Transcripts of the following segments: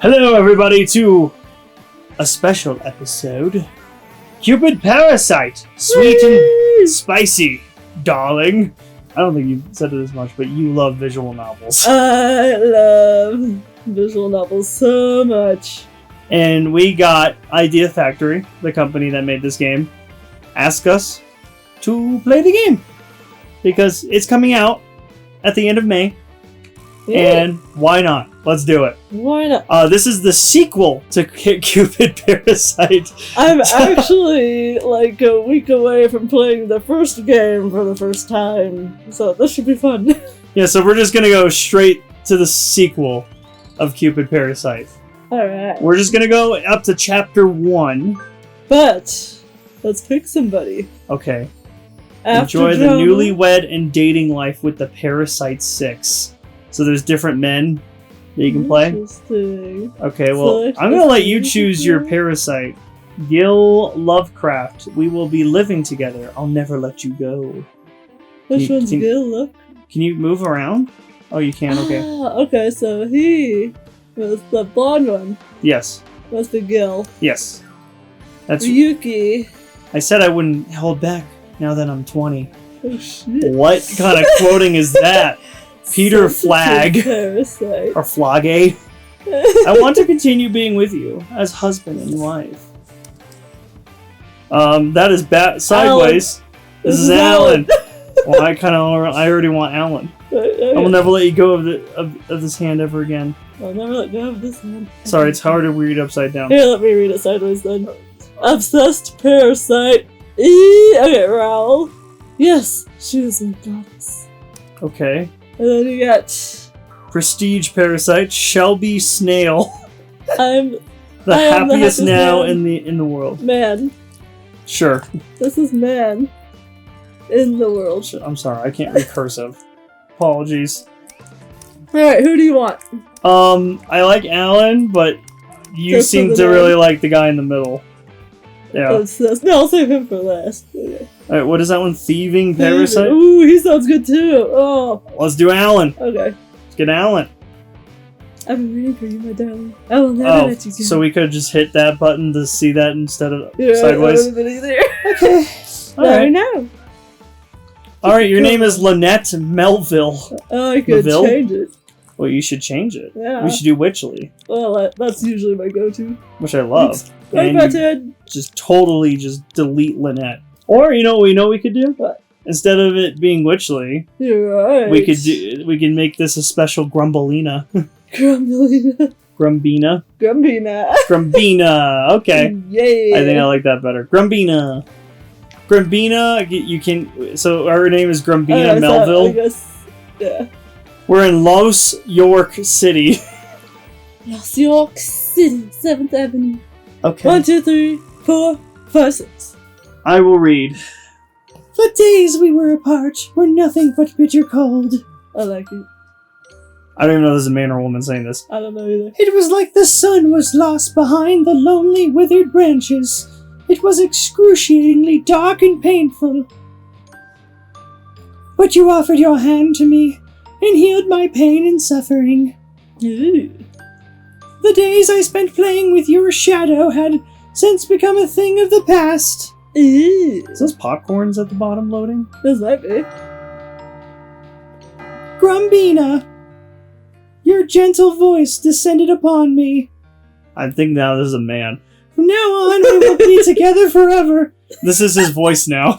Hello, everybody, to a special episode. Cupid Parasite. Sweet and spicy, darling. I don't think you've said it as much, but you love visual novels. I love visual novels so much. And we got Idea Factory, the company that made this game, ask us to play the game. Because it's coming out at the end of May. Yeah. And why not? Let's do it. Why not? This is the sequel to Cupid Parasite. I'm actually like a week away from playing the first game for the first time, so this should be fun. Yeah, so we're just gonna go straight to the sequel of Cupid Parasite. Alright. We're just gonna go up to chapter 1. But, let's pick somebody. Okay. After Enjoy the drama. newlywed and dating life with the Parasite 6. So there's different men that you can play? Interesting. Okay, well, I'm gonna let you choose your Parasite. Gil Lovecraft. We will be living together. I'll never let you go. Which one's Gil? Look. Can you move around? Oh, you can, okay. Ah, okay, so he was the blonde one. Yes. Was the Gil. Yes. That's. Ryuki. I said I wouldn't hold back now that I'm 20. Oh shit. What kind of quoting is that? Peter Flag. Parasite. Or Flagade. I want to continue being with you as husband and wife. That is sideways. Alan. This is Alan. Well, I already want Alan. I will never let you go of this hand ever again. I'll never let go of this hand. Sorry, it's hard to read upside down. Here, let me read it sideways then. Obsessed parasite. Okay, Raoul. Yes, she was my goddess. Okay. And then you got Prestige Parasite, Shelby Snail. I'm the happiest now man. in the world. Man. Sure. This is man in the world. I'm sorry, I can't read cursive. Apologies. Alright, who do you want? I like Alan, but you Just seem for to the really name. like the guy in the middle. Yeah. No, I'll save him for last. Okay. Alright, what is that one? Thieving Parasite? Ooh, he sounds good too. Oh, Let's do Alan. okay. Let's get Alan. I've been waiting for you, my darling. I will never let you go. So we could just hit that button to see that instead of Yeah, sideways? that would have been easier. Okay. Alright, now. Alright, your name is Lynette Melville. Oh, I could Melville? change it. Well, you should change it. Yeah. We should do Witchley, Well, that's usually my go-to. which I love. Right, And button. just totally just delete Lynette. Or, you know what we could do? What? Instead of it being Witchley, You're right. we can make this a special Grumbleina. Grumbleina. Grumbina. Grumbina. Grumbina. Okay. Yay. I think I like that better. Grumbina. Grumbina, you can. So our name is Grumbina Alright, so Melville. I guess, yeah. We're in Los York City. Los York City, 7th Avenue. Okay. 1, 2, 3, 4, 5, 6. I will read. The days we were apart were nothing but bitter cold. I like it. I don't even know if this is a man or a woman saying this. I don't know either. It was like the sun was lost behind the lonely, withered branches. It was excruciatingly dark and painful. But you offered your hand to me and healed my pain and suffering. Ooh. The days I spent playing with your shadow had since become a thing of the past. Ooh. Is those popcorns at the bottom loading? This might be. Grumbina, your gentle voice descended upon me. I think now this is a man. From now on, we will be together forever. This is his voice now.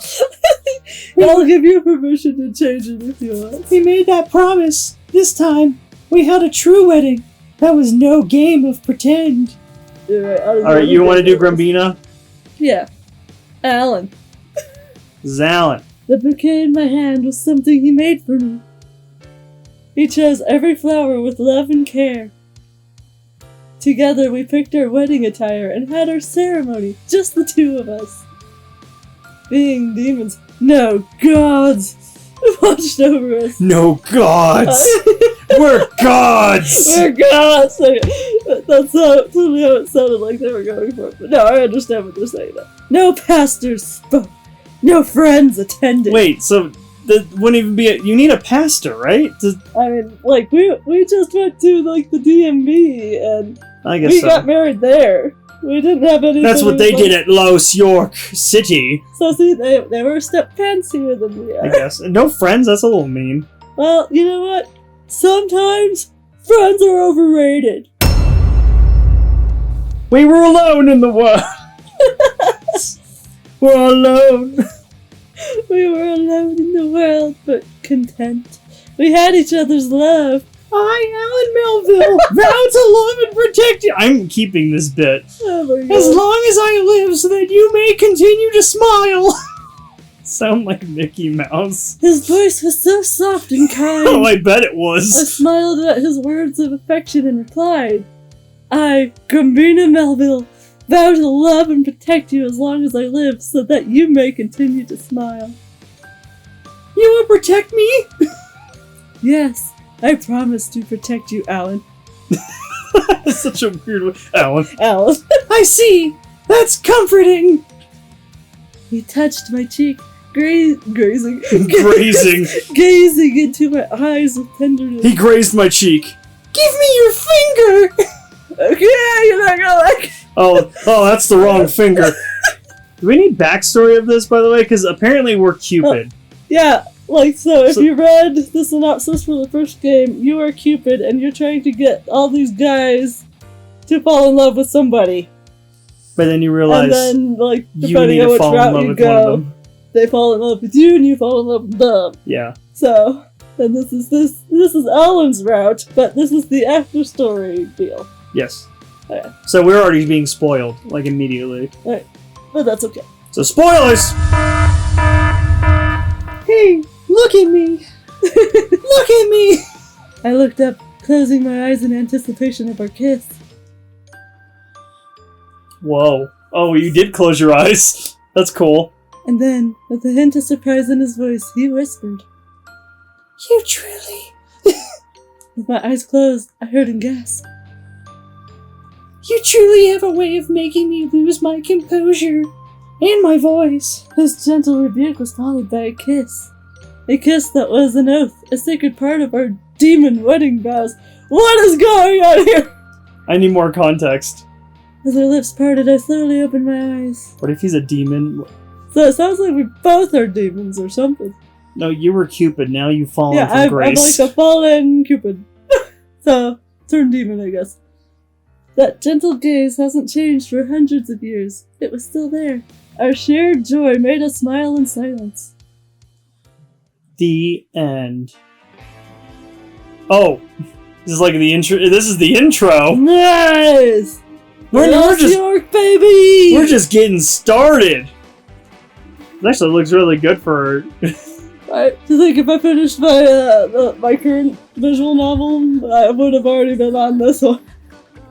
I'll give you permission to change it if you want. We made that promise. This time, we held a true wedding. That was no game of pretend. Alright, you want to do Grumbina? Yeah. Alan. This is Alan. The bouquet in my hand was something he made for me. He chose every flower with love and care. Together we picked our wedding attire and had our ceremony, just the two of us. Being demons, no gods, watched over us. No gods! We're gods! We're gods! That's totally how it sounded like they were going for it. But no, I understand what they're saying now. No pastors spoke. No friends attended. Wait, so that wouldn't even be you need a pastor, right? I mean, like, we just went to, like, the DMV, and I guess we so. got married there. We didn't have anything. That's what they did at Los York City. So see, they were a step fancier than we are. I guess. No friends? That's a little mean. Well, you know what? Sometimes friends are overrated. We were alone in the world. We're alone. We were alone in the world, but content. We had each other's love. I, Alan Melville, vow to love and protect you. I'm keeping this bit. Oh my As God. long as I live, so that you may continue to smile. Sound like Mickey Mouse. His voice was so soft and kind. Oh, I bet it I was. smiled at his words of affection and replied, I, Grumbina Melville, vow to love and protect you as long as I live, so that you may continue to smile. You will protect me? Yes, I promise to protect you, Alan. That's such a weird way. Alan. Alan. I see. That's comforting. He touched my cheek, grazing Grazing. gazing into my eyes with tenderness. He grazed my cheek. Give me your finger. Okay, you're not gonna like it. Oh, that's the wrong finger. Do we need backstory of this, by the way? Because apparently we're Cupid. Yeah, like, so if you read the synopsis for the first game, you are Cupid and you're trying to get all these guys to fall in love with somebody. But then you realize And then, like, you depending need on to which fall in route love you with one of go, them. they fall in love with you and you fall in love with them. Yeah. So, and this is Alan's route, but this is the after story deal. Yes. Okay. So we're already being spoiled, like, immediately. Alright, but that's okay. So spoilers! Hey, look at me! Look at me! I looked up, closing my eyes in anticipation of our kiss. Whoa. Oh, you did close your eyes. That's cool. And then, with a hint of surprise in his voice, he whispered. You truly... With my eyes closed, I heard him gasp. You truly have a way of making me lose my composure. And my voice. His gentle rebuke was followed by a kiss. A kiss that was an oath, a sacred part of our demon wedding vows. What is going on here? I need more context. As our lips parted, I slowly opened my eyes. What if he's a demon? So it sounds like we both are demons or something. No, you were Cupid, now you've fallen Yeah, from I'm grace. like a fallen Cupid. So, turn demon, I guess. That gentle gaze hasn't changed for hundreds of years. It was still there. Our shared joy made us smile in silence. The end. Oh, this is like the intro. This is the intro. Nice! We're Los just York, baby! we're just getting started. It actually looks really good for. I think if I finished my my current visual novel, I would have already been on this one.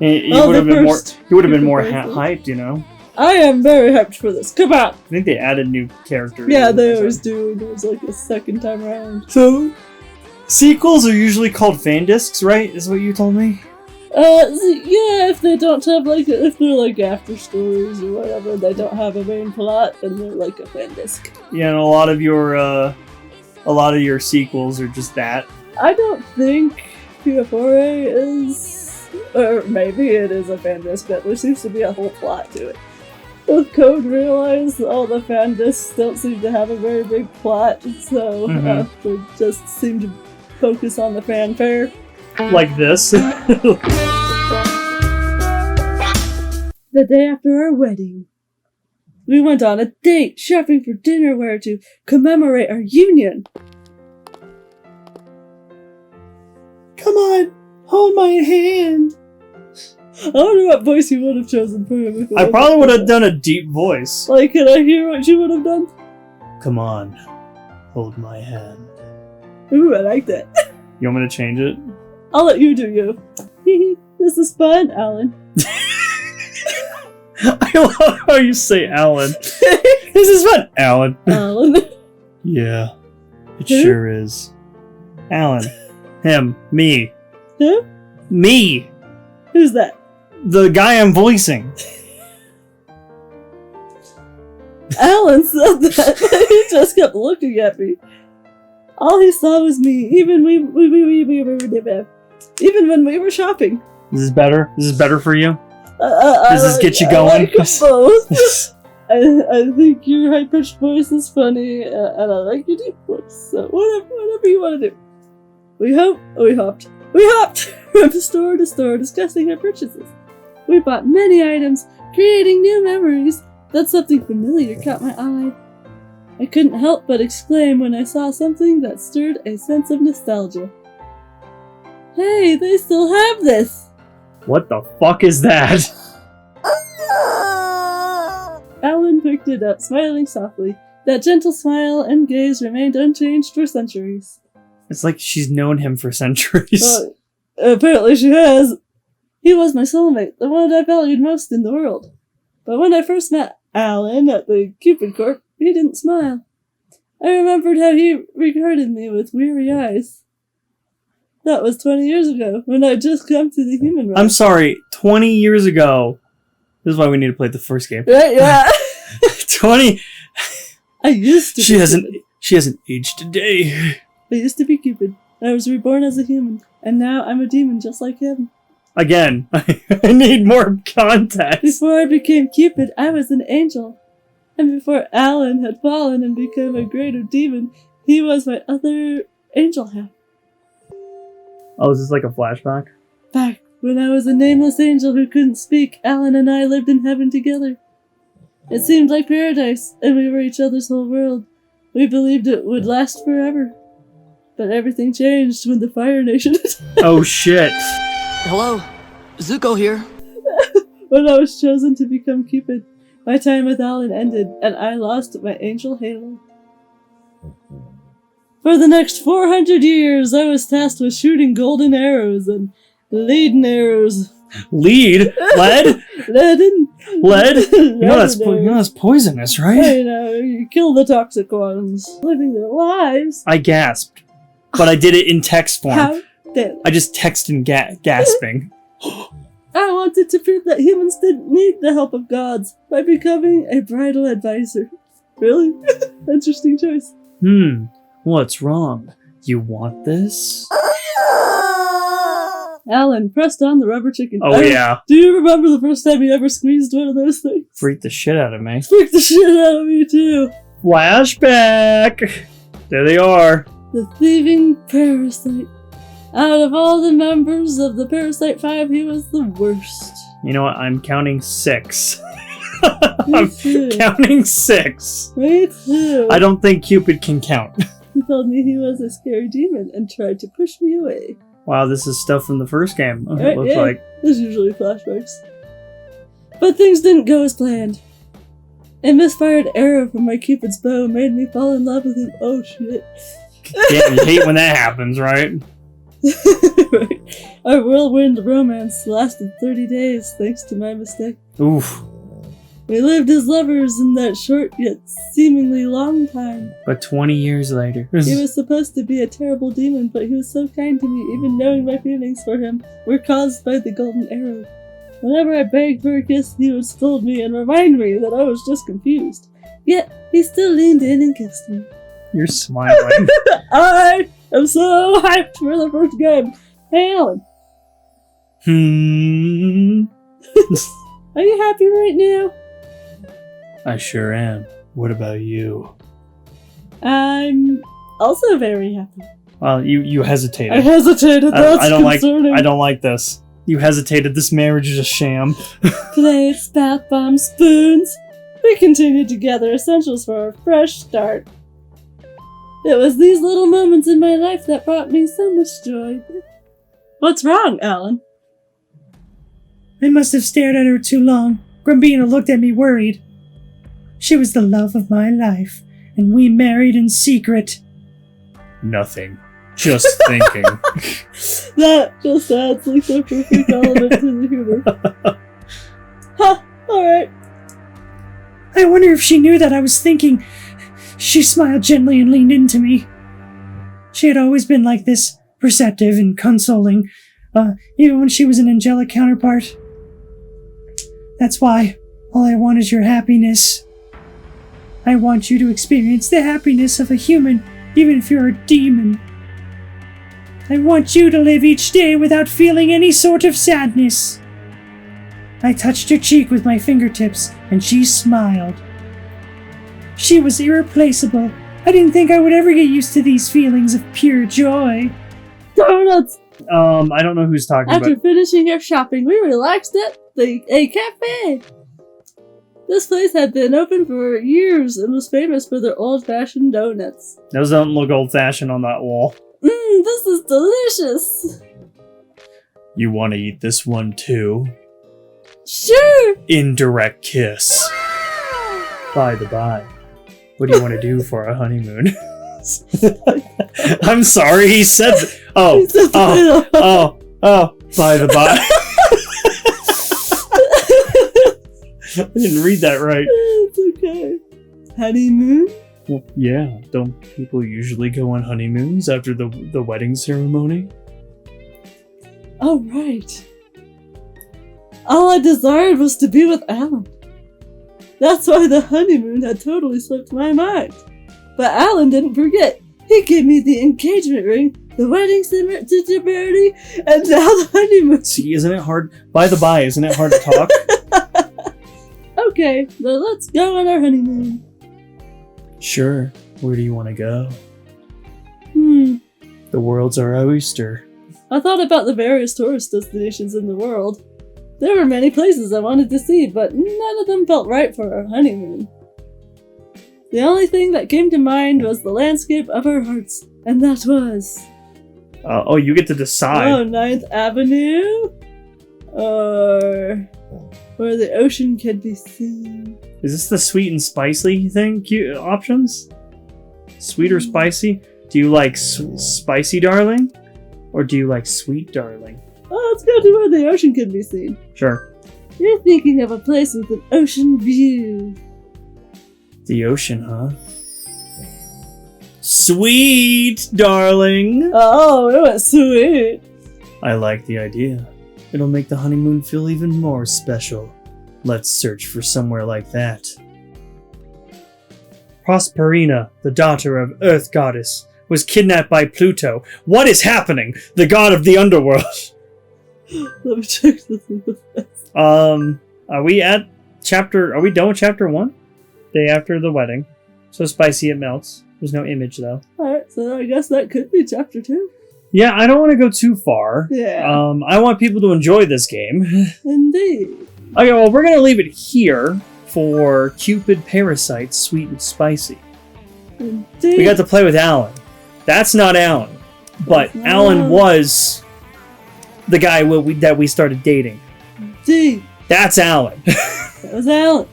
You Oh, would have the been more. first You would have been Cupid more Parasite. hyped, you know. I am very hyped for this. Come on! I think they added new characters. Yeah, they always do. There's like a second time around. So, sequels are usually called fan discs, right? Is what you told me. Yeah, if they don't have like, if they're like after stories or whatever, they don't have a main plot, then they're like a fan disc. Yeah, and a lot of your sequels are just that. I don't think PF4A is, or maybe it is a fan disc, but there seems to be a whole plot to it. With Code Realize, all the fan discs don't seem to have a very big plot, so they just seem to focus on the fanfare. Like this. The day after our wedding, we went on a date, shopping for dinnerware to commemorate our union. Come on, hold my hand. I wonder what voice you would have chosen for him. I probably would have done a deep voice. Like, can I hear what you would have done? Come on, hold my hand. Ooh, I like that. You want me to change it? I'll let you do you. This is fun, Alan. I love how you say Alan. This is fun, Alan. Alan. Yeah, it Who? sure is. Alan. Him. Me. Who? Me. Who's that? The guy I'm voicing. Alan said that. He just kept looking at me. All he saw was me, even when we were shopping. Is this better? Is this better for you? Does this get you going? I like both. I think your high-pitched voice is funny, and I like your deep voice. So whatever you want to do. We hopped from store to store discussing our purchases. We bought many items, creating new memories. Then something familiar caught my eye. I couldn't help but exclaim when I saw something that stirred a sense of nostalgia. Hey, they still have this! What the fuck is that? Alan picked it up, smiling softly. That gentle smile and gaze remained unchanged for centuries. It's like she's known him for centuries. Apparently she has. He was my soulmate, the one I valued most in the world. But when I first met Alan at the Cupid Corp, he didn't smile. I remembered how he regarded me with weary eyes. That was 20 years ago, when I'd just come to the human realm. I'm sorry, 20 years ago. This is why we need to play the first game. Right, yeah. 20. I used to. She hasn't aged a day. I used to be Cupid. I was reborn as a human, and now I'm a demon just like him. Again, I need more context. Before I became Cupid, I was an angel. And before Alan had fallen and become a greater demon, he was my other angel half. Oh, is this like a flashback? Back when I was a nameless angel who couldn't speak, Alan and I lived in heaven together. It seemed like paradise, and we were each other's whole world. We believed it would last forever. But everything changed when the Fire Nation attacked. Oh shit. Hello, Zuko here. When I was chosen to become Cupid, my time with Alan ended, and I lost my angel halo. For the next 400 years, I was tasked with shooting golden arrows and leaden arrows. Lead? Lead? Leaden? Lead? You know Leaden that's poisonous, right? You know, you kill the toxic ones, living their lives. I gasped. But I did it in text form. How dare I just texted gasping. I wanted to prove that humans didn't need the help of gods by becoming a bridal advisor. Really? Interesting choice. What's wrong? You want this? Alan pressed on the rubber chicken. Oh, yeah. Do you remember the first time you ever squeezed one of those things? Freaked the shit out of me. Freaked the shit out of me, too. Flashback! There they are. The thieving parasite. Out of all the members of the Parasite 5, he was the worst. You know what? I'm counting 6. Me I'm too. counting 6. Me too. I don't think Cupid can count. He told me he was a scary demon and tried to push me away. Wow, this is stuff from the first game. It Right, looks yeah. like. There's usually flashbacks. But things didn't go as planned. A misfired arrow from my Cupid's bow made me fall in love with him. Oh shit. Yeah, you hate when that happens, right? Right. Our whirlwind romance lasted 30 days thanks to my mistake. Oof. We lived as lovers in that short yet seemingly long time. But 20 years later. He was supposed to be a terrible demon, but he was so kind to me, even knowing my feelings for him were caused by the golden arrow. Whenever I begged for a kiss, he would scold me and remind me that I was just confused. Yet, he still leaned in and kissed me. You're smiling. I am so hyped for the first game. Hey, Alan. Are you happy right now? I sure am. What about you? I'm also very happy. Well, you hesitated. I hesitated. That's I don't concerning. I don't like this. You hesitated. This marriage is a sham. Plates, bath bombs, spoons. We continued together, essentials for a fresh start. It was these little moments in my life that brought me so much joy. What's wrong, Alan? I must have stared at her too long. Grumbina looked at me worried. She was the love of my life, and we married in secret. Nothing. Just thinking. That just adds like the perfect element to the humor. Ha! Alright. I wonder if she knew that I was thinking. She smiled gently and leaned into me. She had always been like this, perceptive and consoling, even when she was an angelic counterpart. That's why all I want is your happiness. I want you to experience the happiness of a human, even if you're a demon. I want you to live each day without feeling any sort of sadness. I touched her cheek with my fingertips, and she smiled. She was irreplaceable. I didn't think I would ever get used to these feelings of pure joy. Donuts! I don't know who's talking After about. finishing our shopping, we relaxed at a cafe. This place had been open for years and was famous for their old-fashioned donuts. Those don't look old-fashioned on that wall. This is delicious. You want to eat this one too? Sure. Indirect kiss. By the by, what do you want to do for a honeymoon? I'm sorry, he said. Oh, by the by. I didn't read that right. It's okay. Honeymoon? Well, yeah, don't people usually go on honeymoons after the wedding ceremony? Oh, right. All I desired was to be with Alan. That's why the honeymoon had totally slipped my mind. But Alan didn't forget. He gave me the engagement ring, the wedding ceremony, and now the honeymoon. See, isn't it hard? By the by, isn't it hard to talk? Okay, then let's go on our honeymoon. Sure. Where do you want to go? The world's our oyster. I thought about the various tourist destinations in the world. There were many places I wanted to see, but none of them felt right for our honeymoon. The only thing that came to mind was the landscape of our hearts, and that was... Oh, you get to decide. 9th Avenue? Or... where the ocean can be seen. Is this the sweet and spicy thing? Options? Sweet or spicy? Do you like spicy, darling? Or do you like sweet, darling? Oh, let's go to where the ocean can be seen. Sure. You're thinking of a place with an ocean view. The ocean, huh? Sweet, darling! Oh, it was sweet. I like the idea. It'll make the honeymoon feel even more special. Let's search for somewhere like that. Prosperina, the daughter of Earth Goddess, was kidnapped by Pluto. What is happening? The god of the underworld. Let me check this. Are we done with chapter 1? Day after the wedding. So spicy it melts. There's no image though. Alright, so I guess that could be chapter 2. Yeah, I don't want to go too far. Yeah. I want people to enjoy this game. Indeed. Okay, well, we're going to leave it here for Cupid Parasite, Sweet and Spicy. Indeed. We got to play with Alan. That's not Alan. But not Alan Alan. was the guy that we started dating. Indeed. That's Alan. That was Alan.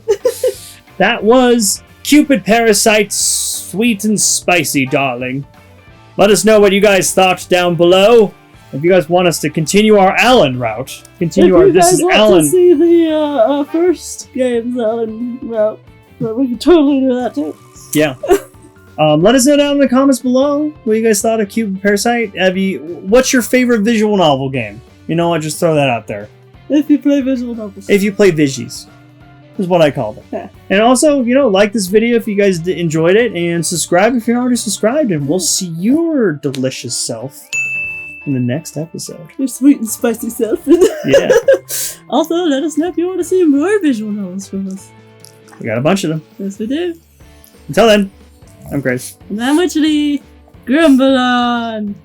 That was Cupid Parasite, Sweet and Spicy, darling. Let us know what you guys thought down below. If you guys want us to continue our Alan route, If you this guys is want Alan. to see the first game's Alan route, but we can totally do that too. Yeah. Let us know down in the comments below what you guys thought of Cupid Parasite. What's your favorite visual novel game? You know what? Just throw that out there. If you play visual novels. If you play Vigies, is what I call them. Yeah. And also, like this video if you guys enjoyed it, and subscribe if you're not already subscribed, and we'll see your delicious self in the next episode. Your sweet and spicy self. Yeah. Also, let us know if you want to see more visual novels from us. We got a bunch of them. Yes, we do. Until then, I'm Grace. And I'm Witchley. Grumble on!